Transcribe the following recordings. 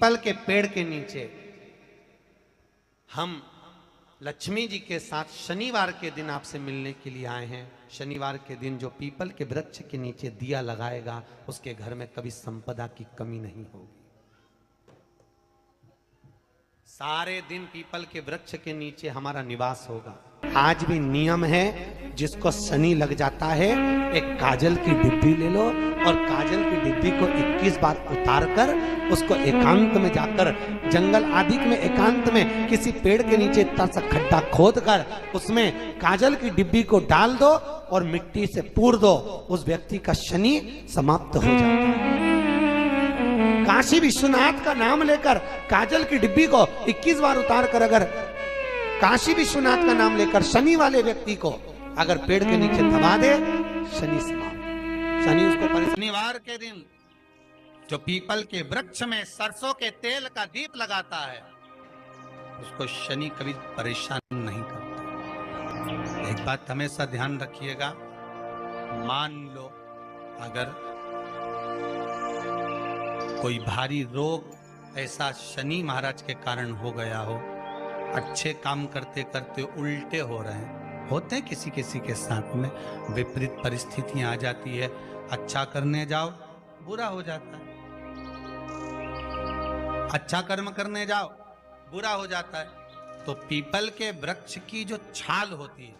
People के पेड़ के नीचे हम लक्ष्मी जी के साथ शनिवार के दिन आपसे मिलने के लिए आए हैं। शनिवार के दिन जो पीपल के वृक्ष के नीचे दिया लगाएगा उसके घर में कभी संपदा की कमी नहीं होगी। सारे दिन पीपल के वृक्ष के नीचे हमारा निवास होगा। आज भी नियम है, जिसको शनि लग जाता है एक काजल की डिब्बी ले लो और काजल की डिब्बी को 21 बार उतार कर उसको एकांत में जाकर जंगल आदि में एकांत में किसी पेड़ के नीचे इतना सा खड्डा खोद कर उसमें काजल की डिब्बी को डाल दो और मिट्टी से पूर दो, उस व्यक्ति का शनि समाप्त हो जाता है। काशी विश्वनाथ का नाम लेकर काजल की डिब्बी को 21 बार उतार कर अगर काशी विश्वनाथ का नाम लेकर शनि वाले व्यक्ति को अगर पेड़ के नीचे दबा दे, शनि समाप्त। शनि उसको शनिवार के दिन जो पीपल के वृक्ष में सरसों के तेल का दीप लगाता है उसको शनि कभी परेशान नहीं करता। एक बात हमेशा ध्यान रखिएगा, मान लो अगर कोई भारी रोग ऐसा शनि महाराज के कारण हो गया हो, अच्छे काम करते करते उल्टे हो रहे हैं, होते हैं किसी किसी के साथ में, विपरीत परिस्थितियां आ जाती है, अच्छा करने जाओ बुरा हो जाता है, अच्छा कर्म करने जाओ बुरा हो जाता है। तो पीपल के वृक्ष की जो छाल होती है,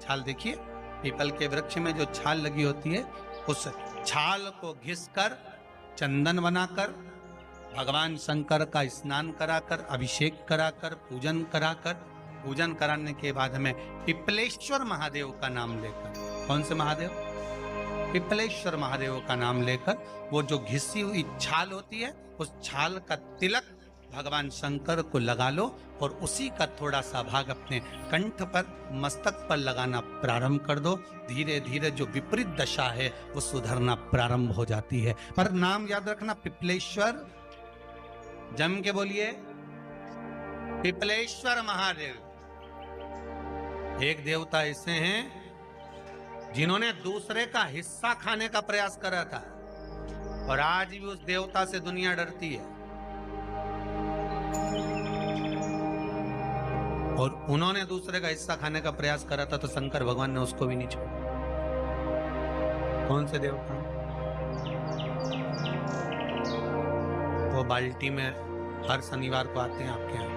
छाल देखिए पीपल के वृक्ष में जो छाल लगी होती है, उस छाल को घिसकर चंदन बनाकर भगवान शंकर का स्नान कराकर अभिषेक कराकर पूजन कराने के बाद में पिपलेश्वर महादेव का नाम लेकर, कौन से महादेव? पिपलेश्वर महादेव का नाम लेकर वो जो घिसी हुई छाल होती है उस छाल का तिलक भगवान शंकर को लगा लो और उसी का थोड़ा सा भाग अपने कंठ पर मस्तक पर लगाना प्रारंभ कर दो। धीरे धीरे जो विपरीत दशा है वो सुधरना प्रारंभ हो जाती है। पर नाम याद रखना, पिपलेश्वर, जम के बोलिए पिपलेश्वर महादेव। एक देवता ऐसे हैं जिन्होंने दूसरे का हिस्सा खाने का प्रयास करा था और आज भी उस देवता से दुनिया डरती है। और उन्होंने दूसरे का हिस्सा खाने का प्रयास करा था तो शंकर भगवान ने उसको भी नहीं छोड़ा। कौन से देवता? वो बाल्टी में हर शनिवार को आते हैं आपके यहाँ।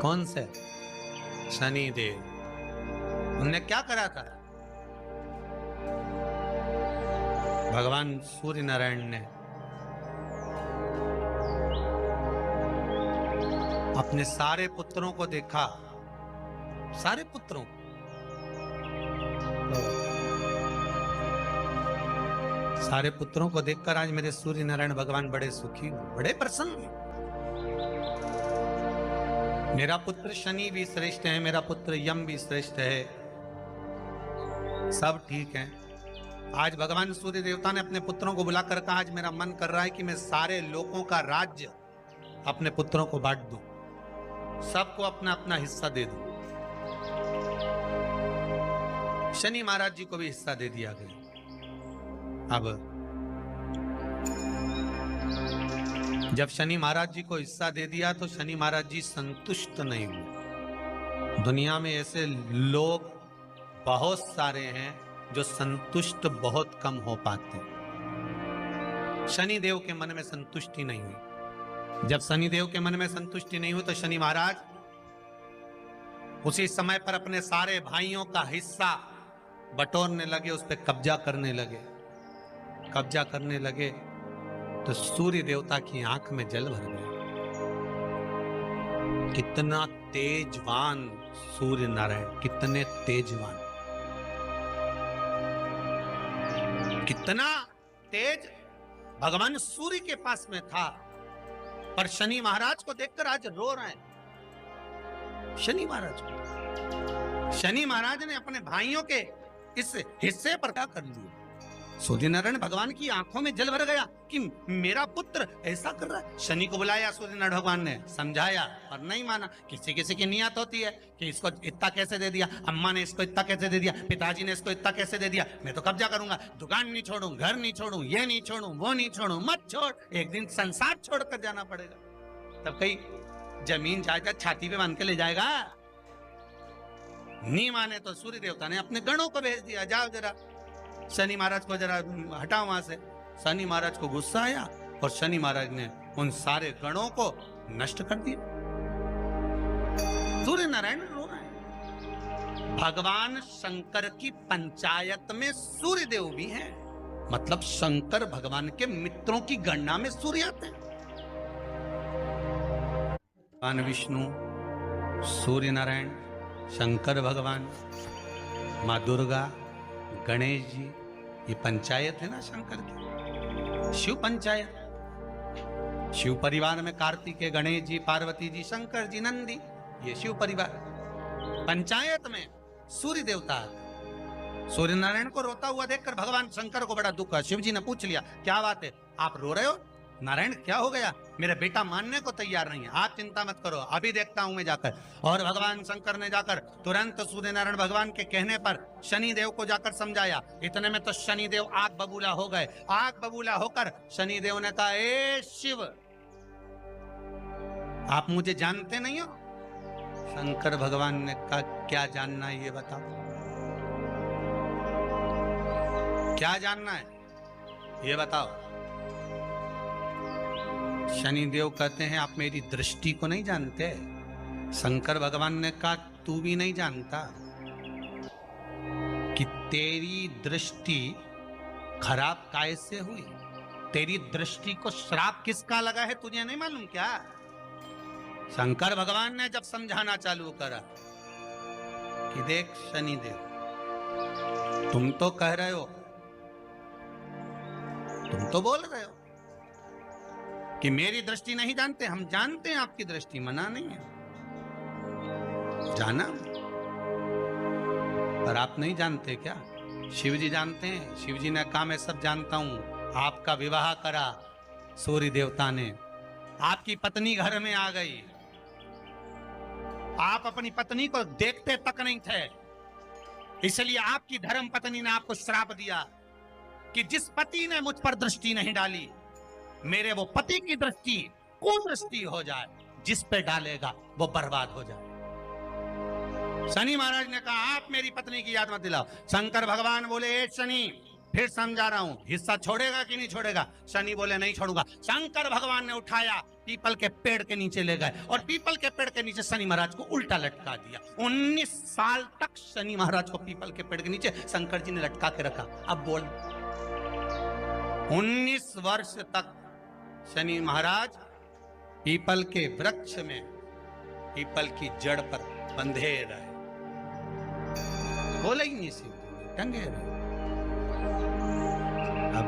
कौन से? शनि देव। उनने क्या करा था? भगवान सूर्य नारायण ने अपने सारे पुत्रों को देखा, सारे पुत्रों को, सारे पुत्रों को देखकर आज मेरे सूर्य नारायण भगवान बड़े सुखी, बड़े प्रसन्न। मेरा पुत्र शनि भी श्रेष्ठ है, मेरा पुत्र यम भी श्रेष्ठ है, सब ठीक है। आज भगवान सूर्य देवता ने अपने पुत्रों को बुलाकर कहा, आज मेरा मन कर रहा है कि मैं सारे लोगों का राज्य अपने पुत्रों को बांट दूं, सबको अपना अपना हिस्सा दे दूं। शनि महाराज जी को भी हिस्सा दे दिया गया। अब जब शनि महाराज जी को हिस्सा दे दिया तो शनि महाराज जी संतुष्ट नहीं हुए। दुनिया में ऐसे लोग बहुत सारे हैं जो संतुष्ट बहुत कम हो पाते हैं। शनि देव के मन में संतुष्टि नहीं हुई। जब शनि देव के मन में संतुष्टि नहीं हुई तो शनि महाराज उसी समय पर अपने सारे भाइयों का हिस्सा बटोरने लगे, उस पर कब्जा करने लगे। कब्जा करने लगे तो सूर्य देवता की आंख में जल भर गया। कितना तेजवान सूर्य नारायण, कितने तेजवान, कितना तेज भगवान सूर्य के पास में था। पर शनि महाराज को देखकर आज रो रहे हैं। शनि महाराज को, शनि महाराज ने अपने भाइयों के इस हिस्से पर क्या कर लिया? सूर्य नारायण भगवान की आंखों में जल भर गया कि मेरा पुत्र ऐसा कर रहा है। शनि को बुलाया सूर्य नारायण भगवान ने, समझाया और नहीं माना। किसी किसी की नियत होती है कि इसको इतना कैसे दे दिया, अम्मा ने इसको इतना कैसे दे दिया, पिताजी ने इसको इतना कैसे दे दिया, मैं तो कब्जा करूंगा, दुकान नहीं छोड़ू, घर नहीं छोड़ू, ये नहीं छोड़ू, वो नहीं छोड़ू। मत छोड़, एक दिन संसार छोड़कर जाना पड़ेगा। तब कहीं जमीन जायदाद छाती पे बांध के ले जाएगा। नहीं माने तो सूर्य देवता ने अपने गणों को भेज दिया, जाओ जरा शनि महाराज को जरा हटाओ वहां से। शनि महाराज को गुस्सा आया और शनि महाराज ने उन सारे गणों को नष्ट कर दिया। सूर्य नारायण रो रहे हैं। भगवान शंकर की पंचायत में सूर्य देव भी हैं, मतलब शंकर भगवान के मित्रों की गणना में सूर्य आते हैं। भगवान विष्णु, सूर्य नारायण, शंकर भगवान, माँ दुर्गा, गणेश जी, ये पंचायत है ना शंकर की, शिव पंचायत। शिव परिवार में कार्तिकेय, गणेश जी, पार्वती जी, शंकर जी, नंदी, ये शिव परिवार। पंचायत में सूर्य देवता। सूर्य नारायण को रोता हुआ देखकर भगवान शंकर को बड़ा दुख हुआ। शिव जी ने पूछ लिया, क्या बात है, आप रो रहे हो? नारायण क्या हो गया? मेरा बेटा मानने को तैयार नहीं है। आप चिंता मत करो, अभी देखता हूं मैं जाकर। और भगवान शंकर ने जाकर तुरंत सूर्य नारायण भगवान के कहने पर शनि देव को जाकर समझाया। इतने में तो शनि देव आग बबूला हो गए। आग बबूला होकर शनि देव ने कहा, ए शिव, आप मुझे जानते नहीं हो? शंकर भगवान ने कहा, क्या जानना है ये बताओ, क्या जानना है ये बताओ। शनि देव कहते हैं, आप मेरी दृष्टि को नहीं जानते। शंकर भगवान ने कहा, तू भी नहीं जानता कि तेरी दृष्टि खराब कैसे हुई। तेरी दृष्टि को श्राप किसका लगा है तुझे नहीं मालूम क्या? शंकर भगवान ने जब समझाना चालू करा कि देख शनि देव, तुम तो कह रहे हो, तुम तो बोल रहे हो कि मेरी दृष्टि नहीं जानते। हम जानते हैं आपकी दृष्टि, मना नहीं है, जाना, पर आप नहीं जानते क्या? शिव जी जानते हैं। शिव जी ने कहा, मैं सब जानता हूं। आपका विवाह करा सूर्य देवता ने, आपकी पत्नी घर में आ गई, आप अपनी पत्नी को देखते तक नहीं थे, इसलिए आपकी धर्म पत्नी ने आपको श्राप दिया कि जिस पति ने मुझ पर दृष्टि नहीं डाली, मेरे वो पति की दृष्टि कुदृष्टि हो जाए, जिस पे डालेगा वो बर्बाद हो जाए। शनि महाराज ने कहा, आप मेरी पत्नी की याद मत दिलाओ। शंकर भगवान बोले, ए शनि, फिर समझा रहा हूं, हिस्सा छोड़ेगा कि नहीं छोड़ेगा? शनि बोले, नहीं छोड़ूंगा। शंकर भगवान ने उठाया, पीपल के पेड़ के नीचे ले गए और पीपल के पेड़ के नीचे शनि महाराज को उल्टा लटका दिया। 19 साल तक शनि महाराज को पीपल के पेड़ के नीचे शंकर जी ने लटका के रखा। अब बोल, 19 वर्ष तक शनि महाराज पीपल के वृक्ष में, पीपल की जड़ पर बंधे रहे, बोले ही नहीं, सीधे टंगे रहे। अब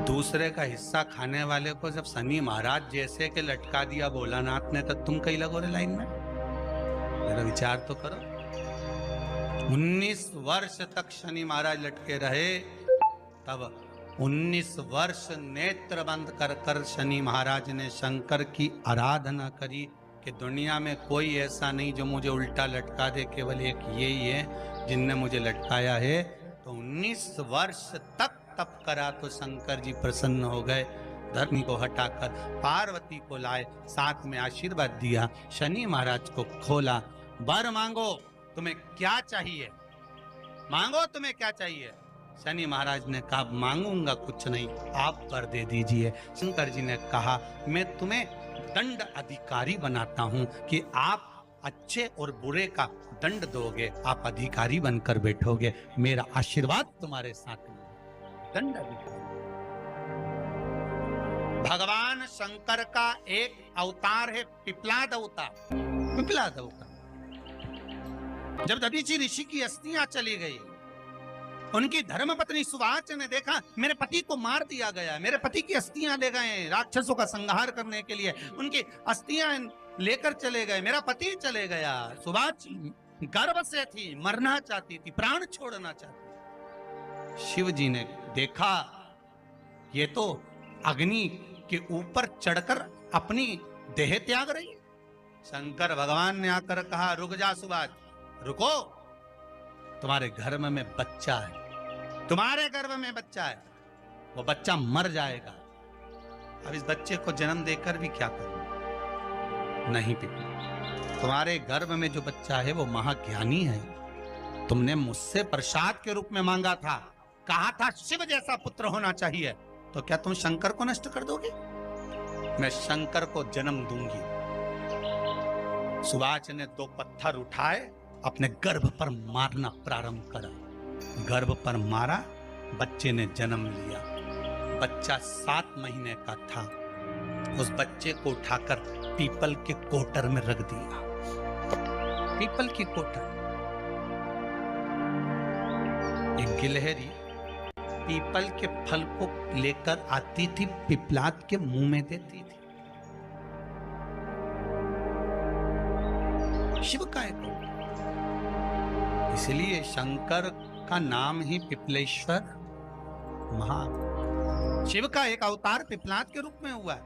दूसरे का हिस्सा खाने वाले को जब शनि महाराज जैसे के लटका दिया भोलानाथ ने, तो तुम कहीं लगो रे लाइन में? मेरा विचार तो करो। 19 वर्ष तक शनि महाराज लटके रहे, तब 19 वर्ष नेत्र बंद कर कर शनि महाराज ने शंकर की आराधना करी कि दुनिया में कोई ऐसा नहीं जो मुझे उल्टा लटका दे, केवल एक यही है जिनने मुझे लटकाया है। तो 19 वर्ष तक तप करा तो शंकर जी प्रसन्न हो गए। धर्मी को हटाकर पार्वती को लाए, साथ में आशीर्वाद दिया, शनि महाराज को खोला। वर मांगो, तुम्हें क्या चाहिए, मांगो तुम्हें क्या चाहिए। शनि महाराज ने कहा, मांगूंगा कुछ नहीं, आप कर दे दीजिए। शंकर जी ने कहा, मैं तुम्हें दंड अधिकारी बनाता हूं कि आप अच्छे और बुरे का दंड दोगे, आप अधिकारी बनकर बैठोगे, मेरा आशीर्वाद तुम्हारे साथ में। दंड अधिकारी। भगवान शंकर का एक अवतार है पिपलाद अवतार। पिपलाद अवतार, जब दधीचि ऋषि की अस्थियां चली गई, उनकी धर्मपत्नी सुवाच ने देखा मेरे पति को मार दिया गया, मेरे पति की अस्थियां ले गए राक्षसों का संहार करने के लिए, उनकी अस्थियां लेकर चले गए, मेरा पति चले गया। सुवाच गर्व से थी, मरना चाहती थी, प्राण छोड़ना चाहती। शिव जी ने देखा ये तो अग्नि के ऊपर चढ़कर अपनी देह त्याग रही है। शंकर भगवान ने आकर कहा, रुक जा सुभाष, रुको, तुम्हारे गर्भ में बच्चा है, तुम्हारे गर्भ में बच्चा है, वो बच्चा मर जाएगा। अब इस बच्चे को जन्म देकर भी क्या करूं? नहीं पिता, तुम्हारे गर्भ में जो बच्चा है वो महाज्ञानी है। तुमने मुझसे प्रसाद के रूप में मांगा था, कहा था शिव जैसा पुत्र होना चाहिए, तो क्या तुम शंकर को नष्ट कर दोगे? मैं शंकर को जन्म दूंगी। सुभाष ने 2 पत्थर उठाए, अपने गर्भ पर मारना प्रारंभ करा। गर्भ पर मारा, बच्चे ने जन्म लिया। बच्चा 7 महीने का था। उस बच्चे को उठाकर पीपल के कोटर में रख दिया। पीपल की कोटर। एक गिलहरी पीपल के फल को लेकर आती थी, पिपलाद के मुंह में देती थी। शिव का एक, इसलिए शंकर का नाम ही पिपलेश्वर महा। शिव का एक अवतार पिपलाद के रूप में हुआ है।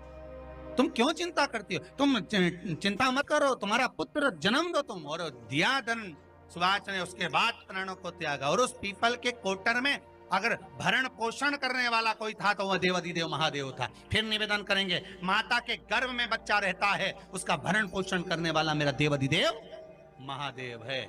तुम क्यों चिंता करती हो? तुम चिंता मत करो, तुम्हारा पुत्र जन्म दो तुम। और दिया धन सुभाष ने, उसके बाद प्राणों को त्यागा। और उस पीपल के कोटर में अगर भरण पोषण करने वाला कोई था तो वह देवाधिदेव महादेव था। फिर निवेदन करेंगे, माता के गर्भ में बच्चा रहता है, उसका भरण पोषण करने वाला मेरा देवाधिदेव महादेव है।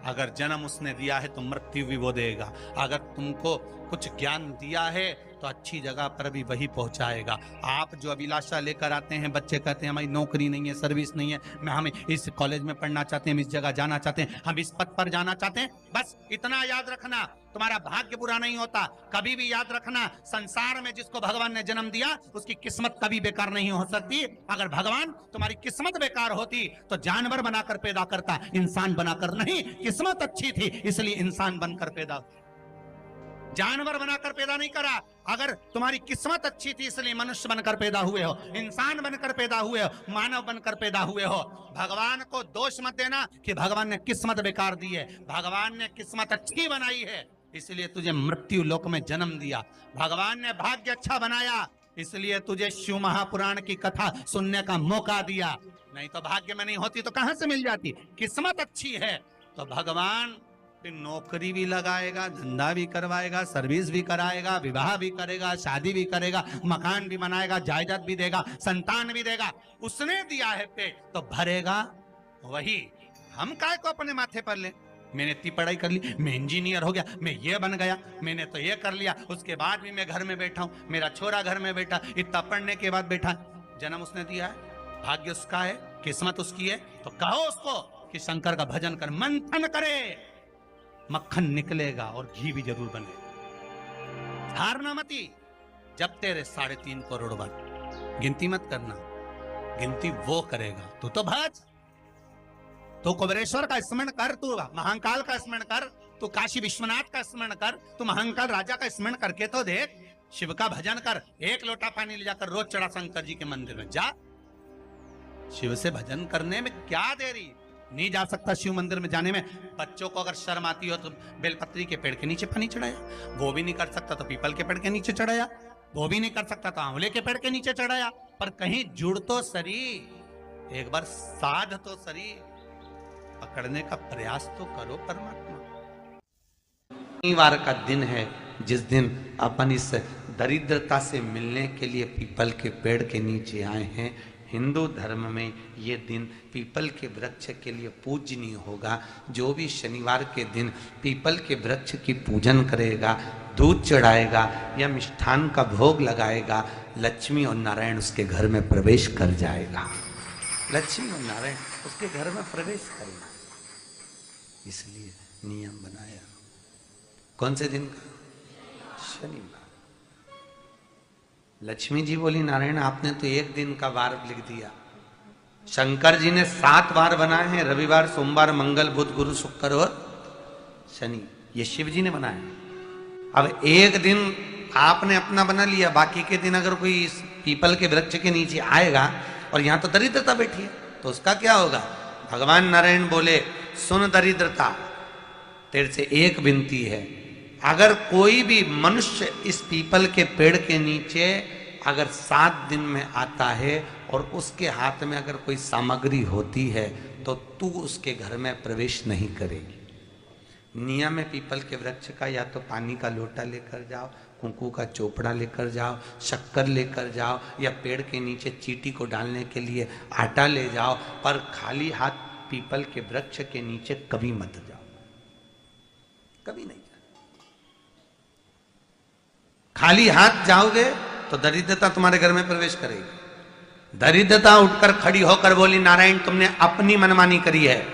अगर जन्म उसने दिया है तो मृत्यु भी वो देगा। अगर तुमको कुछ ज्ञान दिया है तो अच्छी जगह पर भी वही पहुंचाएगा। आप जो अभिलाषा लेकर आते हैं, बच्चे कहते हैं हमारी नौकरी नहीं है, सर्विस नहीं है, हम इस कॉलेज में पढ़ना चाहते हैं, हम इस जगह जाना चाहते हैं, हम इस पद पर जाना चाहते हैं, बस इतना याद रखना, तुम्हारा भाग्य बुरा नहीं होता। कभी भी याद रखना, संसार में जिसको भगवान ने जन्म दिया उसकी किस्मत कभी बेकार नहीं हो सकती। अगर भगवान तुम्हारी किस्मत बेकार होती तो जानवर बनाकर पैदा करता, इंसान बनाकर नहीं। किस्मत अच्छी थी इसलिए इंसान बनकर पैदा, जानवर बनाकर पैदा नहीं करा। अगर तुम्हारी किस्मत अच्छी थी इसलिए मनुष्य बनकर पैदा हुए हो, इंसान बनकर पैदा हुए हो, मानव बनकर पैदा हुए हो। भगवान को दोष मत देना कि भगवान ने किस्मत बेकार दी है। भगवान ने किस्मत अच्छी बनाई है इसलिए तुझे मृत्यु लोक में जन्म दिया। भगवान ने भाग्य अच्छा बनाया इसलिए तुझे शिव महापुराण की कथा सुनने का मौका दिया। नहीं तो भाग्य में नहीं होती तो कहां से मिल जाती? किस्मत अच्छी है तो भगवान फिर नौकरी भी लगाएगा, धंधा भी करवाएगा, सर्विस भी कराएगा, विवाह भी करेगा, शादी भी करेगा, मकान भी बनाएगा, जायदाद भी देगा, संतान भी देगा। उसने दिया है पेट तो भरेगा वही। हम काय को अपने माथे पर ले? मैंने इतनी पढ़ाई कर ली, मैं इंजीनियर हो गया, मैं ये बन गया, मैंने तो ये कर लिया, उसके बाद भी मैं घर में बैठा हूं, मेरा छोरा घर में बैठा, इतना पढ़ने के बाद बैठा। जन्म उसने दिया है, भाग्य उसका है, किस्मत उसकी है, तो कहो उसको कि शंकर का भजन कर, मंथन करे, मक्खन निकलेगा और घी भी जरूर बनेगा। हारना मती। जब तेरे 3.5 करोड़ बार गिनती मत करना, गिनती वो करेगा। तू तो भज, तू कुबेरेश्वर का स्मरण कर, तू महाकाल का स्मरण कर, तू काशी विश्वनाथ का स्मरण कर, तू महाकाल राजा का स्मरण करके तो देख। शिव का भजन कर, 1 लोटा पानी ले जाकर रोज चढ़ा शंकर जी के मंदिर में जा। शिव से भजन करने में क्या देरी? नहीं जा सकता शिव मंदिर में जाने में? बच्चों को अगर शर्म आती हो तो बेलपत्री के पेड़ के नीचे पानी चढ़ाया, वो भी नहीं कर सकता तो पीपल के पेड़ के नीचे चढ़ाया, वो भी नहीं कर सकता तो आंवले के पेड़ के नीचे चढ़ाया। पर कहीं जुड़ तो सरी, एक बार साध तो सरी, पकड़ने का प्रयास तो करो परमात्मा। शनिवार का दिन है जिस दिन अपन इस दरिद्रता से मिलने के लिए पीपल के पेड़ के नीचे आए हैं। हिंदू धर्म में ये दिन पीपल के वृक्ष के लिए पूजनीय होगा। जो भी शनिवार के दिन पीपल के वृक्ष की पूजन करेगा, दूध चढ़ाएगा या मिष्ठान का भोग लगाएगा, लक्ष्मी और नारायण उसके घर में प्रवेश कर जाएगा। लक्ष्मी और नारायण उसके घर में प्रवेश करेगा, इसलिए नियम बनाया। कौन से दिन का? शनिवार। लक्ष्मी जी बोली, नारायण आपने तो 1 दिन का वार लिख दिया। शंकर जी ने 7 वार बनाए हैं, रविवार, सोमवार, मंगल, बुध, गुरु, शुक्र और शनि। ये शिव जी ने बनाया। अब 1 दिन आपने अपना बना लिया, बाकी के दिन अगर कोई इस पीपल के वृक्ष के नीचे आएगा और यहां तो दरिद्रता बैठी है तो उसका क्या होगा? भगवान नारायण बोले, सुन दरिद्रता, तेरे से एक विनती है, अगर कोई भी मनुष्य इस पीपल के पेड़ के नीचे अगर 7 दिन में आता है और उसके हाथ में अगर कोई सामग्री होती है तो तू उसके घर में प्रवेश नहीं करेगी। नियम है पीपल के वृक्ष का, या तो पानी का लोटा लेकर जाओ, कुंकू का चोपड़ा लेकर जाओ, शक्कर लेकर जाओ, या पेड़ के नीचे चींटी को डालने के लिए आटा ले जाओ, पर खाली हाथ पीपल के वृक्ष के नीचे कभी मत जाओ, कभी नहीं जाओ। खाली हाथ जाओगे तो दरिद्रता तुम्हारे घर में प्रवेश करेगी। दरिद्रता उठकर खड़ी होकर बोली, नारायण तुमने अपनी मनमानी करी है,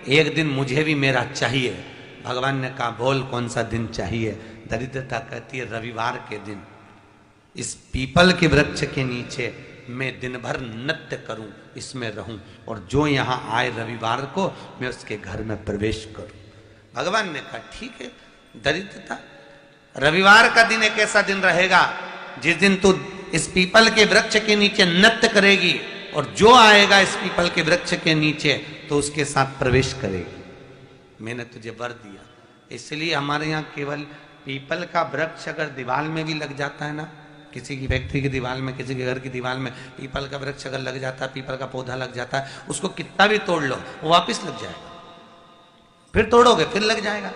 एक दिन मुझे भी मेरा चाहिए। भगवान ने कहा बोल कौन सा दिन चाहिए। दरिद्रता कहती है रविवार के दिन इस पीपल के वृक्ष के नीचे मैं दिन भर नृत्य करूं, इसमें रहूं, और जो यहां आए रविवार को मैं उसके घर में प्रवेश करूं। भगवान ने कहा ठीक है दरिद्रता, रविवार का दिन एक ऐसा दिन रहेगा जिस दिन तू इस पीपल के वृक्ष के नीचे नृत्य करेगी और जो आएगा इस पीपल के वृक्ष के नीचे तो उसके साथ प्रवेश करेगी। मैंने तुझे वर दिया। इसलिए हमारे यहाँ केवल पीपल का वृक्ष अगर दीवार में भी लग जाता है ना, किसी की फैक्ट्री की दीवार में, किसी के घर की दीवार में पीपल का वृक्ष अगर लग जाता है, पीपल का पौधा लग जाता है, उसको कितना भी तोड़ लो वो वापिस लग जाएगा, फिर तोड़ोगे फिर लग जाएगा।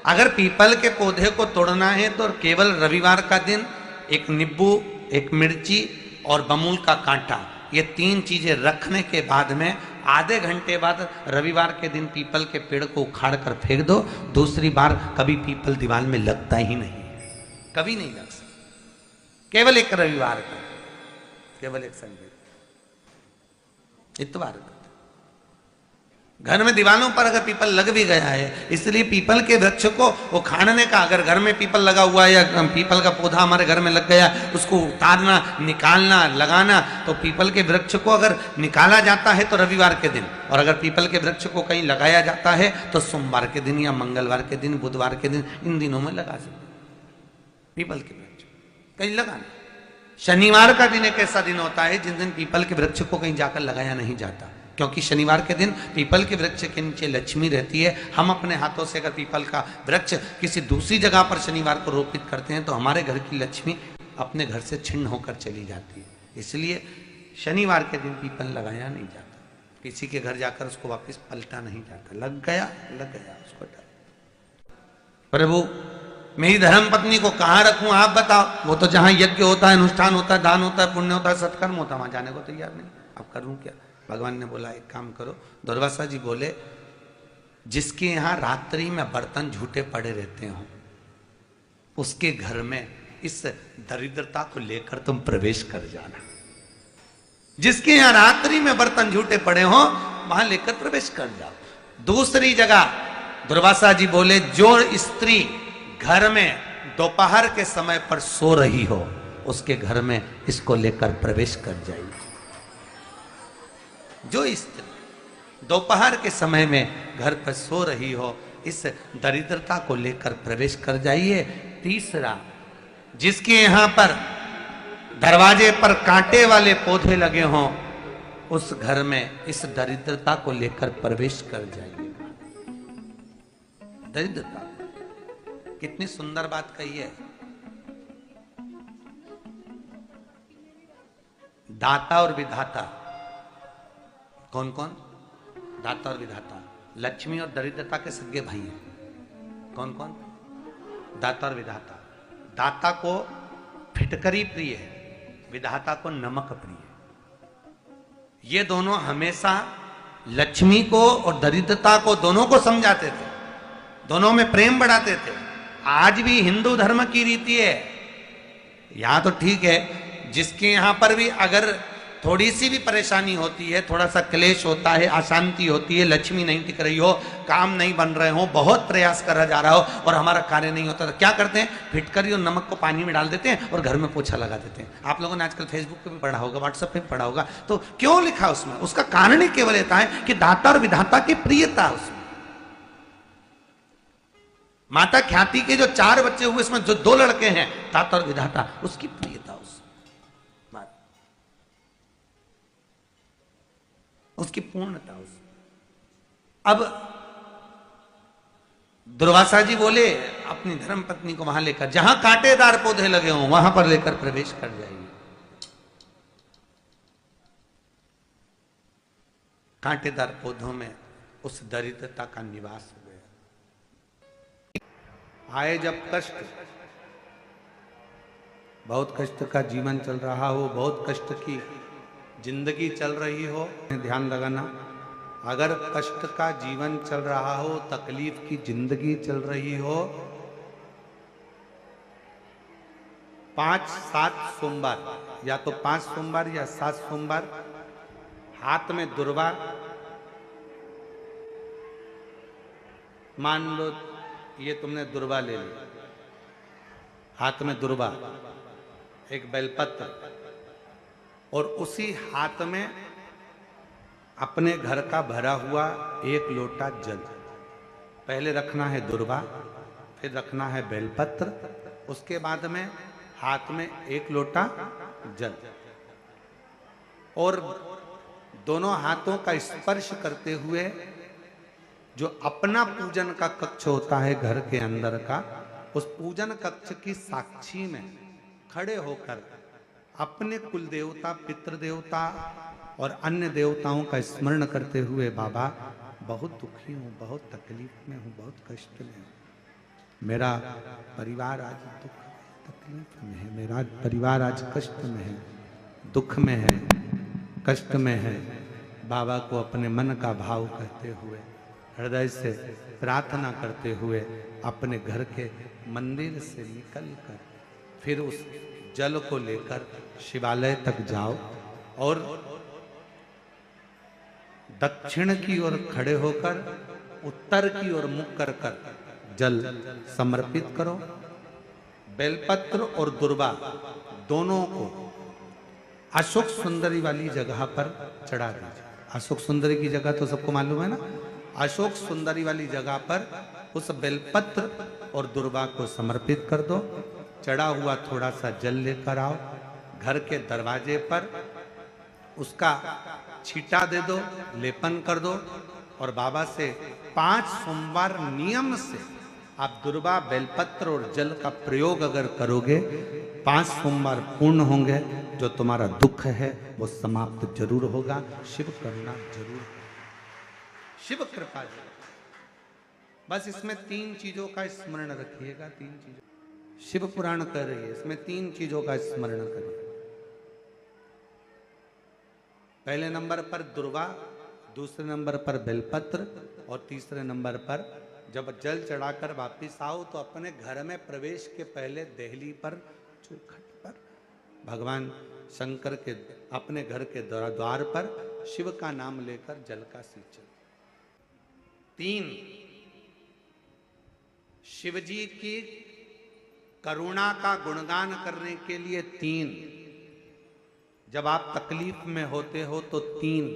अगर पीपल के पौधे को तोड़ना है तो केवल रविवार का दिन एक नींबू, एक मिर्ची और बमूल का कांटा, ये 3 चीजें रखने के बाद में आधे घंटे बाद रविवार के दिन पीपल के पेड़ को उखाड़ कर फेंक दो। दूसरी बार कभी पीपल दीवार में लगता ही नहीं, कभी नहीं लग सकता। केवल एक रविवार का, केवल एक संडे, इतवार का। घर में दीवारों पर अगर पीपल लग भी गया है, इसलिए पीपल के वृक्ष को उखाड़ने का, अगर घर में पीपल लगा हुआ है या पीपल का पौधा हमारे घर में लग गया, उसको उतारना, निकालना, लगाना, तो पीपल के वृक्ष को अगर निकाला जाता है तो रविवार के दिन, और अगर पीपल के वृक्ष को कहीं लगाया जाता है तो सोमवार के दिन या मंगलवार के दिन, बुधवार के दिन, इन दिनों में लगा सकते पीपल के वृक्ष कहीं लगाना। शनिवार का दिन एक ऐसा दिन होता है जिस दिन पीपल के वृक्ष को कहीं जाकर लगाया नहीं जाता, क्योंकि शनिवार के दिन पीपल के वृक्ष के नीचे लक्ष्मी रहती है। हम अपने हाथों से अगर पीपल का वृक्ष किसी दूसरी जगह पर शनिवार को रोपित करते हैं तो हमारे घर की लक्ष्मी अपने घर से छिन्न होकर चली जाती है। इसलिए शनिवार के दिन पीपल लगाया नहीं जाता, किसी के घर जाकर उसको वापस पलटा नहीं जाता। लग गया उसको डर। प्रभु मेरी धर्म पत्नी को कहाँ रखूं आप बताओ। वो तो जहां यज्ञ होता है, अनुष्ठान होता है, दान होता है, पुण्य होता है, सत्कर्म होता है, वहां जाने को तैयार नहीं। अब करूं क्या। भगवान ने बोला एक काम करो। दुर्वासा जी बोले जिसके यहाँ रात्रि में बर्तन झूठे पड़े रहते हो उसके घर में इस दरिद्रता को लेकर तुम प्रवेश कर जाना। जिसके यहाँ रात्रि में बर्तन झूठे पड़े हो वहां लेकर प्रवेश कर जाओ। दूसरी जगह दुर्वासा जी बोले जो स्त्री घर में दोपहर के समय पर सो रही हो उसके घर में इसको लेकर प्रवेश कर जाइए। जो स्त्री दोपहर के समय में घर पर सो रही हो इस दरिद्रता को लेकर प्रवेश कर जाइए। तीसरा, जिसके यहां पर दरवाजे पर कांटे वाले पौधे लगे हों उस घर में इस दरिद्रता को लेकर प्रवेश कर जाइए। दरिद्रता कितनी सुंदर बात कही है। दाता और विधाता कौन कौन? दाता और विधाता। लक्ष्मी और दरिद्रता के सगे भाई हैं। कौन कौन? दाता और विधाता। दाता को फिटकरी प्रिय है, विधाता को नमक प्रिय है। ये दोनों हमेशा लक्ष्मी को और दरिद्रता को दोनों को समझाते थे, दोनों में प्रेम बढ़ाते थे। आज भी हिंदू धर्म की रीति है। यहां तो ठीक है, जिसके यहां पर भी अगर थोड़ी सी भी परेशानी होती है, थोड़ा सा क्लेश होता है, अशांति होती है, लक्ष्मी नहीं टिक रही हो, काम नहीं बन रहे हो, बहुत प्रयास करा जा रहा हो और हमारा कार्य नहीं होता, तो क्या करते हैं? फिटकरी और नमक को पानी में डाल देते हैं और घर में पोछा लगा देते हैं। आप लोगों ने आजकल फेसबुक पे भी पढ़ा होगा, व्हाट्सएप पे भी पढ़ा होगा। तो क्यों लिखा उसमें? उसका कारण ही केवल होता है कि दाता और विधाता की प्रियता उसमें। माता ख्याति के जो 4 बच्चे हुए इसमें जो 2 लड़के हैं दाता और विधाता, उसकी प्रियता उसकी पूर्णता उस। अब दुर्वासा जी बोले अपनी धर्म पत्नी को वहां लेकर, जहां कांटेदार पौधे लगे हों वहां पर लेकर प्रवेश कर जाइए। कांटेदार पौधों में उस दरिद्रता का निवास हो गया। आए जब कष्ट, बहुत कष्ट का जीवन चल रहा हो, बहुत कष्ट की जिंदगी चल रही हो, ध्यान लगाना, अगर कष्ट का जीवन चल रहा हो, तकलीफ की जिंदगी चल रही हो, 5-7 सोमवार, या तो 5 सोमवार या 7 सोमवार, हाथ में दुर्वा, मान लो ये तुमने दुर्वा ले ली, हाथ में दुर्वा, एक बेलपत्र, और उसी हाथ में अपने घर का भरा हुआ 1 लोटा जल। पहले रखना है दुर्वा, फिर रखना है बेलपत्र, उसके बाद में हाथ में 1 लोटा जल, और दोनों हाथों का स्पर्श करते हुए जो अपना पूजन का कक्ष होता है घर के अंदर का, उस पूजन कक्ष की साक्षी में खड़े होकर अपने कुल देवता, पितृ देवता और अन्य देवताओं का स्मरण करते हुए, बाबा बहुत दुखी हूँ, बहुत तकलीफ में हूँ, बहुत कष्ट में हूँ, मेरा परिवार आज दुख तकलीफ में है, मेरा परिवार आज कष्ट में है, दुख में है, कष्ट में है। बाबा को अपने मन का भाव कहते हुए, हृदय से प्रार्थना करते हुए अपने घर के मंदिर से निकलकर फिर उस जल को लेकर शिवालय तक जाओ और दक्षिण की ओर खड़े होकर उत्तर की ओर मुख कर कर जल समर्पित करो। बेलपत्र और दुर्वा दोनों को अशोक सुंदरी वाली जगह पर चढ़ा दीजिए। अशोक सुंदरी की जगह तो सबको मालूम है ना। अशोक सुंदरी वाली जगह पर उस बेलपत्र और दुर्वा को समर्पित कर दो। चढ़ा हुआ थोड़ा सा जल लेकर आओ, घर के दरवाजे पर उसका छींटा दे दो, लेपन कर दो और बाबा से 5 सोमवार नियम से आप दुर्वा, बेलपत्र और जल का प्रयोग अगर करोगे, 5 सोमवार पूर्ण होंगे। जो तुम्हारा दुख है वो समाप्त जरूर होगा। शिव करुणा जरूर, शिव कृपा जरूर। बस इसमें 3 चीजों का स्मरण रखिएगा। 3 चीजों शिव पुराण कर रही है, इसमें 3 चीजों का स्मरण करिए। पहले नंबर पर दुर्वा, दूसरे नंबर पर बेलपत्र और तीसरे नंबर पर जब जल चढ़ाकर वापिस आओ तो अपने घर में प्रवेश के पहले देहली पर, चौखट पर भगवान शंकर के अपने घर के द्वार पर शिव का नाम लेकर जल का सिंचन। 3 शिवजी की करुणा का गुणगान करने के लिए 3। जब आप तकलीफ में होते हो तो 3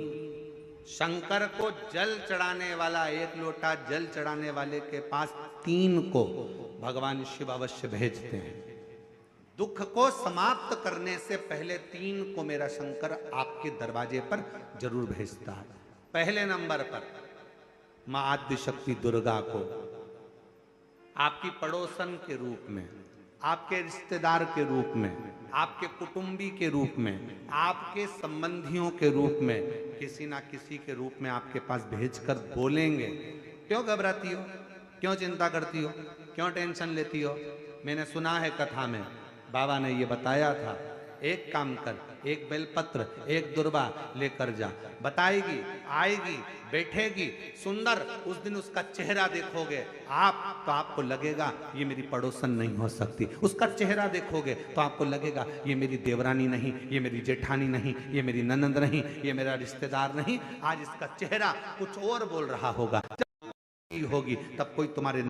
शंकर को जल चढ़ाने वाला, 1 लोटा जल चढ़ाने वाले के पास 3 को भगवान शिव अवश्य भेजते हैं। दुख को समाप्त करने से पहले 3 को मेरा शंकर आपके दरवाजे पर जरूर भेजता है। पहले नंबर पर मां आद्य शक्ति दुर्गा को आपकी पड़ोसन के रूप में, आपके रिश्तेदार के रूप में, आपके कुटुंबी के रूप में, आपके संबंधियों के रूप में, किसी ना किसी के रूप में आपके पास भेजकर बोलेंगे, क्यों घबराती हो, क्यों चिंता करती हो, क्यों टेंशन लेती हो। मैंने सुना है कथा में बाबा ने ये बताया था, एक काम कर, 1 बेलपत्र 1 दुर्वा लेकर जा। बताएगी, आएगी, बैठेगी, सुंदर, उस दिन उसका चेहरा देखोगे आप तो आपको लगेगा ये मेरी पड़ोसन नहीं हो सकती। उसका चेहरा देखोगे तो आपको लगेगा ये मेरी देवरानी नहीं, ये मेरी जेठानी नहीं, ये मेरी ननंद नहीं, ये मेरा रिश्तेदार नहीं। आज इसका चेहरा कुछ और बोल रहा होगा। जब होगी तब कोई तुम्हारे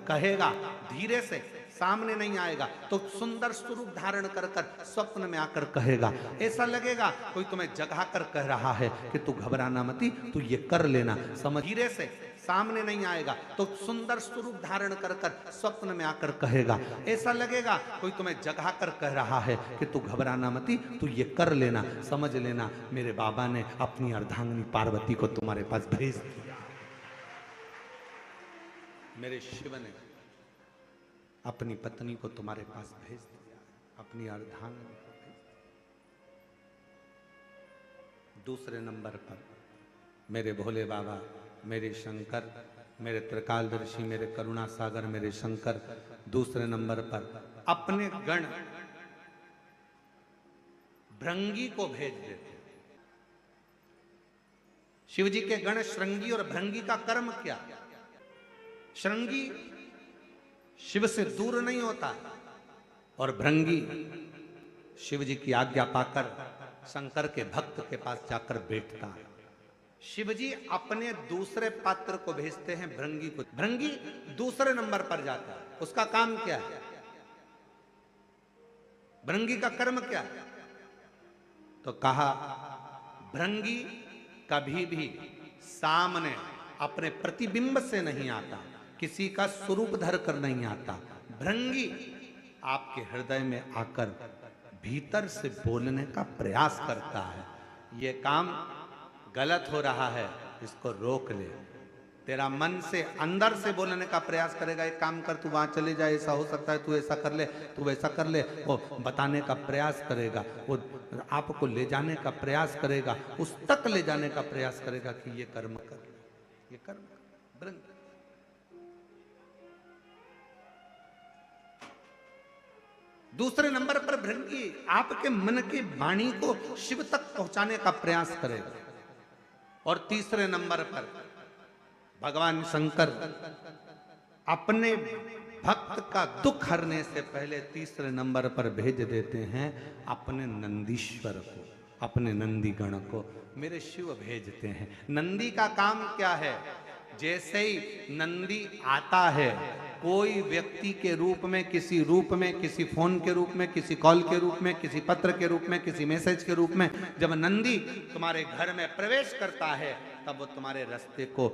कहेगा, धीरे से, सामने नहीं आएगा तो सुंदर स्वरूप धारण कर कर स्वप्न में आकर कहेगा। ऐसा लगेगा कोई तुम्हें जगा कर कह रहा है कि तू घबराना मती, तू ये कर लेना। समझ, धीरे से, सामने नहीं आएगा तो सुंदर स्वरूप धारण कर कर स्वप्न में आकर कहेगा। ऐसा लगेगा कोई तुम्हें जगा कर कह रहा है कि तू घबराना मती, तू ये कर लेना। समझ लेना मेरे बाबा ने अपनी अर्धांगिनी पार्वती को तुम्हारे पास भेज दिया। मेरे शिव ने अपनी पत्नी को तुम्हारे पास भेज दिया, अपनी अर्धांगिनी को भेज दिया। दूसरे नंबर पर मेरे भोले बाबा, मेरे शंकर, मेरे त्रिकालदर्शी, मेरे करुणा सागर, मेरे शंकर दूसरे नंबर पर अपने गण भृंगी को भेज देते। शिव जी के गण श्रृंगी और भृंगी का कर्म क्या? श्रृंगी शिव से दूर नहीं होता और भृंगी शिव जी की आज्ञा पाकर शंकर के भक्त के पास जाकर बैठता है। शिव जी अपने दूसरे पात्र को भेजते हैं भृंगी को। भृंगी दूसरे नंबर पर जाता है। उसका काम क्या है? भृंगी का कर्म क्या है? तो कहा भृंगी कभी भी सामने अपने प्रतिबिंब से नहीं आता, किसी का स्वरूप धर कर नहीं आता। भृंगी आपके हृदय में आकर भीतर से बोलने का प्रयास करता है। ये काम गलत हो रहा है, इसको रोक ले। तेरा मन से अंदर से बोलने का प्रयास करेगा, एक काम कर, तू वहां चले जा, ऐसा हो सकता है, तू ऐसा कर ले, तू वैसा कर ले। वो बताने का प्रयास करेगा, वो आपको ले जाने का प्रयास करेगा, उस तक ले जाने का प्रयास करेगा कि ये कर्म कर, ये कर्म कर। दूसरे नंबर पर भृंगी आपके मन की वाणी को शिव तक पहुंचाने का प्रयास करेगा। और तीसरे नंबर पर भगवान शंकर अपने भक्त का दुख हरने से पहले तीसरे नंबर पर भेज देते हैं अपने नंदीश्वर को, अपने नंदी गण को मेरे शिव भेजते हैं। नंदी का काम क्या है? जैसे ही नंदी आता है, कोई व्यक्ति के रूप में, किसी रूप में, किसी फोन के रूप में, किसी कॉल के रूप में, किसी पत्र के रूप में, किसी मैसेज के रूप में, जब नंदी तुम्हारे घर में प्रवेश करता है तब वो तुम्हारे रास्ते को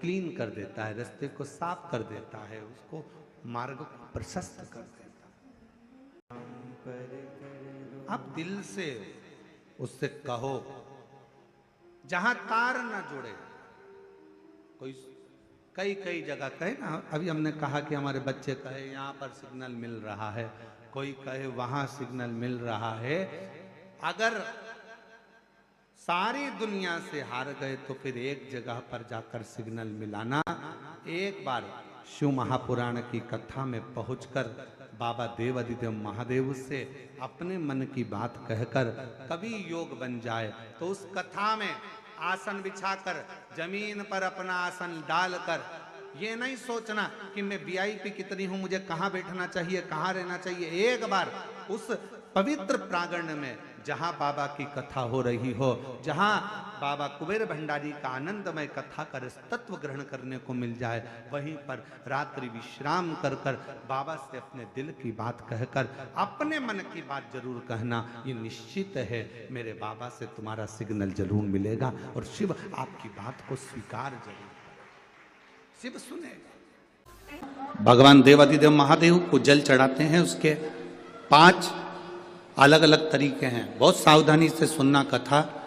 क्लीन कर देता है, रास्ते को साफ कर देता है, उसको मार्ग को प्रशस्त कर देता है। आप दिल से उससे कहो, जहां तार ना जुड़े। कोई कई जगह कहे ना, अभी हमने कहा कि हमारे बच्चे कहे यहाँ पर सिग्नल मिल रहा है, कोई कहे वहां सिग्नल मिल रहा है। अगर सारी दुनिया से हार गए तो फिर एक जगह पर जाकर सिग्नल मिलाना। एक बार शिव महापुराण की कथा में पहुंचकर बाबा देवादिदेव महादेव से अपने मन की बात कहकर कभी योग बन जाए तो उस कथा में आसन बिछाकर जमीन पर अपना आसन डालकर ये नहीं सोचना कि मैं वीआईपी कितनी हूं, मुझे कहां बैठना चाहिए, कहां रहना चाहिए। एक बार उस पवित्र प्रांगण में जहां बाबा की कथा हो रही हो, जहां बाबा कुबेर भंडारी का आनंदमय कथा कर तत्व ग्रहण करने को मिल जाए, वहीं पर रात्रि विश्राम कर कर बाबा से अपने दिल की बात कहकर अपने मन की बात जरूर कहना। ये निश्चित है मेरे बाबा से तुम्हारा सिग्नल जरूर मिलेगा और शिव आपकी बात को स्वीकार जरूर, शिव सुनेगा। भगवान देवादिदेव महादेव को जल चढ़ाते हैं, उसके 5 अलग अलग तरीके हैं। बहुत सावधानी से सुनना कथा,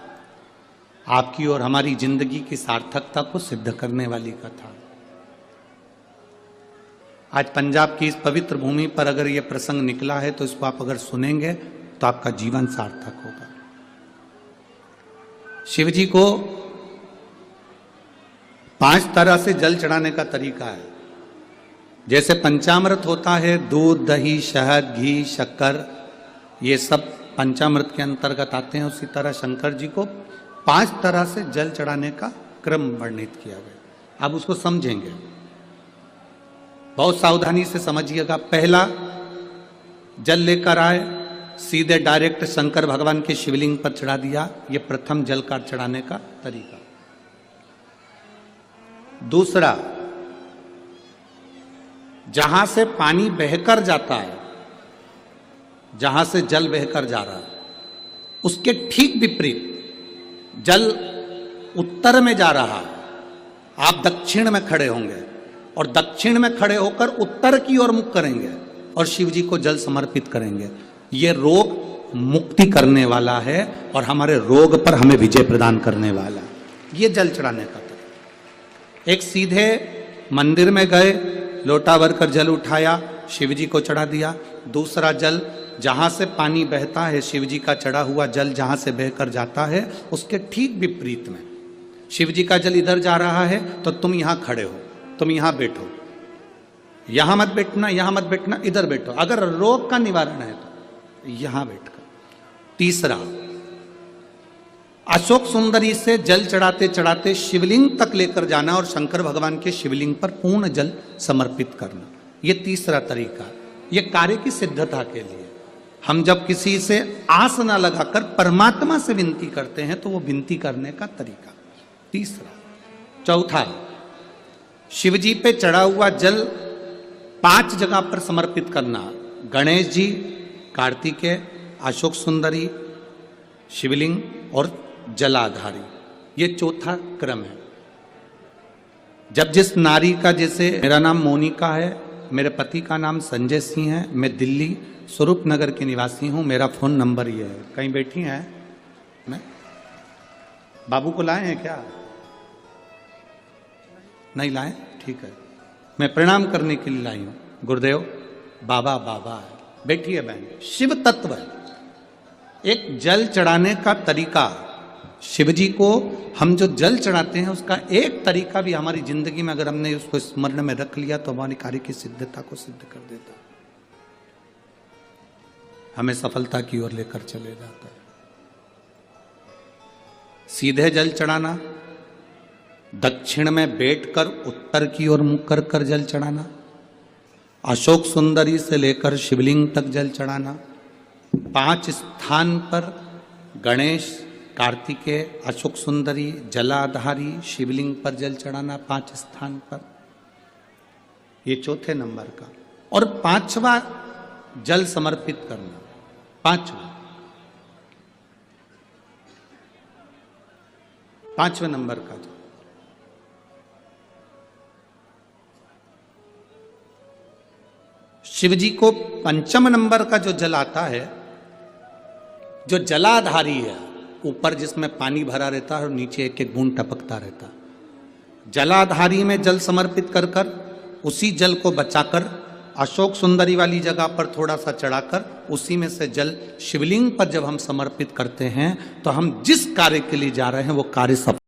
आपकी और हमारी जिंदगी की सार्थकता को सिद्ध करने वाली कथा। आज पंजाब की इस पवित्र भूमि पर अगर यह प्रसंग निकला है तो इसको आप अगर सुनेंगे तो आपका जीवन सार्थक होगा। शिव जी को 5 तरह से जल चढ़ाने का तरीका है। जैसे पंचामृत होता है, दूध, दही, शहद, घी, शक्कर, ये सब पंचामृत के अंतर्गत आते हैं, उसी तरह शंकर जी को 5 तरह से जल चढ़ाने का क्रम वर्णित किया गया। अब उसको समझेंगे, बहुत सावधानी से समझिएगा। पहला, जल लेकर आए, सीधे डायरेक्ट शंकर भगवान के शिवलिंग पर चढ़ा दिया, ये प्रथम जल का चढ़ाने का तरीका। दूसरा, जहां से पानी बहकर जाता है, जहां से जल बहकर जा रहा है, उसके ठीक विपरीत जल उत्तर में जा रहा है, आप दक्षिण में खड़े होंगे और दक्षिण में खड़े होकर उत्तर की ओर मुख करेंगे और शिव जी को जल समर्पित करेंगे। ये रोग मुक्ति करने वाला है और हमारे रोग पर हमें विजय प्रदान करने वाला है। ये जल चढ़ाने का तरीका। एक सीधे मंदिर में गए, लोटा भर कर जल उठाया, शिव जी को चढ़ा दिया। दूसरा जल, जहां से पानी बहता है, शिव जी का चढ़ा हुआ जल जहां से बहकर जाता है, उसके ठीक विपरीत में शिव जी का जल इधर जा रहा है तो तुम यहां खड़े हो, तुम यहां बैठो, यहां मत बैठना, यहां मत बैठना, इधर बैठो। अगर रोग का निवारण है तो यहां बैठकर। तीसरा, अशोक सुंदरी से जल चढ़ाते चढ़ाते शिवलिंग तक लेकर जाना और शंकर भगवान के शिवलिंग पर पूर्ण जल समर्पित करना। ये तीसरा तरीका, ये कार्य की सिद्धता के लिए। हम जब किसी से आस ना लगाकर परमात्मा से विनती करते हैं तो वो विनती करने का तरीका। तीसरा। चौथा, शिव जी पे चढ़ा हुआ जल 5 जगह पर समर्पित करना। गणेश जी, कार्तिकेय, अशोक सुंदरी, शिवलिंग और जलाधारी। ये चौथा क्रम है। जब जिस नारी का, जैसे मेरा नाम मोनिका है, मेरे पति का नाम संजय सिंह है, मैं दिल्ली स्वरूप नगर के निवासी हूं, मेरा फोन नंबर ये है। कहीं बैठी हैं? मैं बाबू को लाए हैं क्या? नहीं लाए? ठीक है, मैं प्रणाम करने के लिए लाई हूं। गुरुदेव, बाबा बाबा है। बैठिए बहन। शिव तत्व है। एक जल चढ़ाने का तरीका, शिव जी को हम जो जल चढ़ाते हैं उसका एक तरीका भी हमारी जिंदगी में अगर हमने उसको स्मरण में रख लिया तो हमारी कार्य की सिद्धता को सिद्ध कर देता, हमें सफलता की ओर लेकर चले जाता है। सीधे जल चढ़ाना, दक्षिण में बैठकर उत्तर की ओर मुख कर कर जल चढ़ाना, अशोक सुंदरी से लेकर शिवलिंग तक जल चढ़ाना, 5 स्थान पर गणेश, कार्तिकेय, अशोक सुंदरी, जलाधारी, शिवलिंग पर जल चढ़ाना 5 स्थान पर। ये चौथे नंबर का। और 5वां जल समर्पित करना। 5वें नंबर का जल। शिव जी को 5वें नंबर का जो जल आता है, जो जलाधारी है, ऊपर जिसमें पानी भरा रहता है और नीचे एक एक बूंद टपकता रहता, जलाधारी में जल समर्पित कर कर उसी जल को बचाकर अशोक सुंदरी वाली जगह पर थोड़ा सा चढ़ाकर उसी में से जल शिवलिंग पर जब हम समर्पित करते हैं तो हम जिस कार्य के लिए जा रहे हैं वो कार्य सफल